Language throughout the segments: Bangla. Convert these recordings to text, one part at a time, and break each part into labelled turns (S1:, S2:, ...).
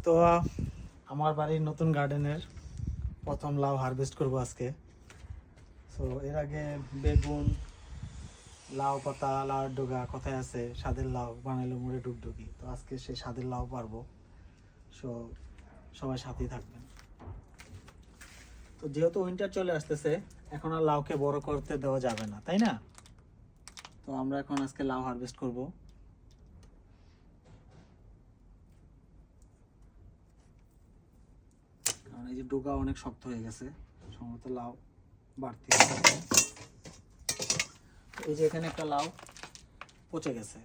S1: তো আমার বাড়ির নতুন গার্ডেনের প্রথম লাউ হারভেস্ট করব আজকে। সো এর আগে বেগুন, লাউ পাতা, লাউ ডোগা কথায় আছে, স্বাদের লাউ বানাইলে মুড়ে ডুগডুগি। তো আজকে সেই স্বাদের লাউ পারবো। সো সবাই সাথেই থাকবেন। তো যেহেতু উইন্টার চলে আসতেছে, এখন আর লাউকে বড় করতে দেওয়া যাবে না, তাই না? তো আমরা এখন আজকে লাউ হারভেস্ট করব। কারণ এই যে ডোগা অনেক শক্ত হয়ে গেছে, সম্ভবত লাউ বাড়তি হবে। এই যে এখানে একটা লাউ পচে গেছে,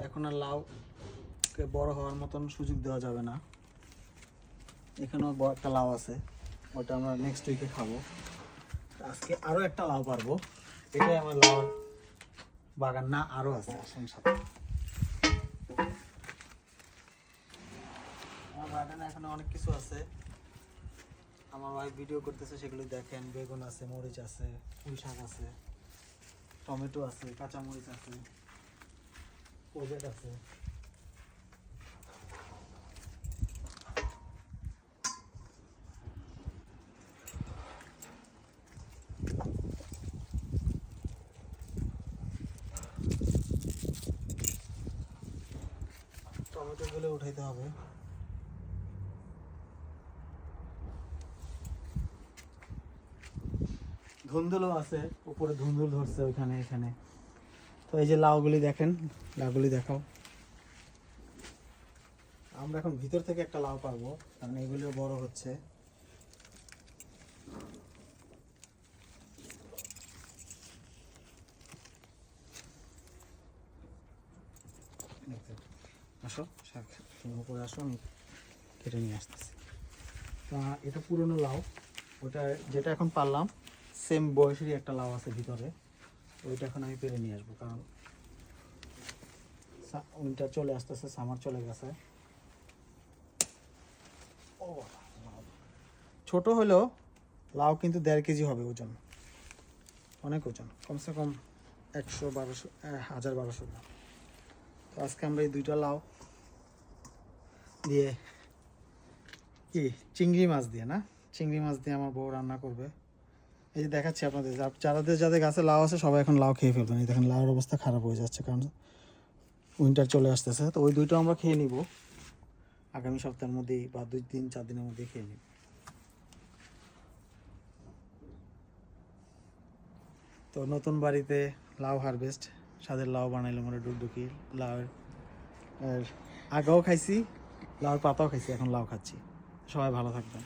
S1: এখন আর লাউকে বড় হওয়ার মতন সুযোগ দেওয়া যাবে না। এখানেও বড় একটা লাউ আছে, ওটা আমরা নেক্সট উইকে খাবো। আজকে আরও একটা লাউ পারবো। এটাই আমার লাউ বাগান না, আরও আছে সাথে। আমার বাগানে এখানে অনেক কিছু আছে, আমার ভাই ভিডিও করতেছে, সেগুলো দেখেন। বেগুন আছে, মরিচ আছে, পুঁই শাক আছে, টমেটো আছে, কাঁচামরিচ আছে, কোজেট আছে। টমেটো গুলো উঠাইতে হবে। ধুন্দুলও আছে, উপরে ধুন্দুল ধরছে ওইখানে এখানে। তো এই যে লাউগুলি দেখেন, লাউগুলি দেখাও। আমরা এখন ভিতর থেকে একটা লাউ পারবো, কারণ এগুলিও বড় হচ্ছে। আসো শাক, তুমি উপরে আসো, আমি কেটে নিয়ে আসতেছি। তা এটা পুরনো লাউ, ওটা যেটা এখন পারলাম সেম বয়সেরই একটা লাউ আছে ভিতরে, ওইটা এখন আমি পেরে নিয়ে আসবো। কারণ উইন্টার চলে আসতেছে, সামার চলে গেছে। ও ছোট হলেও লাউ কিন্তু 1.5 কেজি হবে ওজন, অনেক ওজন, কমসে কম 100-1200 1000-1200 গ্রাম। তো আজকে আমরা এই দুইটা লাউ দিয়ে কি চিংড়ি মাছ দিয়ে না, চিংড়ি মাছ দিয়ে আমার বউ রান্না করবে। এই যে দেখাচ্ছি আপনাদের, যাদের গাছে লাউ আছে সবাই এখন লাউ খেয়ে ফেলবেন। এই দেখেন লাউর অবস্থা খারাপ হয়ে যাচ্ছে, কারণ উইন্টার চলে আসতেছে। তো ওই দুইটা আমরা খেয়ে নিব আগামী সপ্তাহের মধ্যেই, বা 2-3-4 দিনের মধ্যেই খেয়ে নিব। তো নতুন বাড়িতে লাউ হারভেস্ট, স্বাদের লাউ বানাইলাম আমরা ডুগডুগি। লাউয়ের আগেও খাইছি, লাউয়ের পাতাও খাইছি, এখন লাউ খাচ্ছি। সবাই ভালো থাকবেন।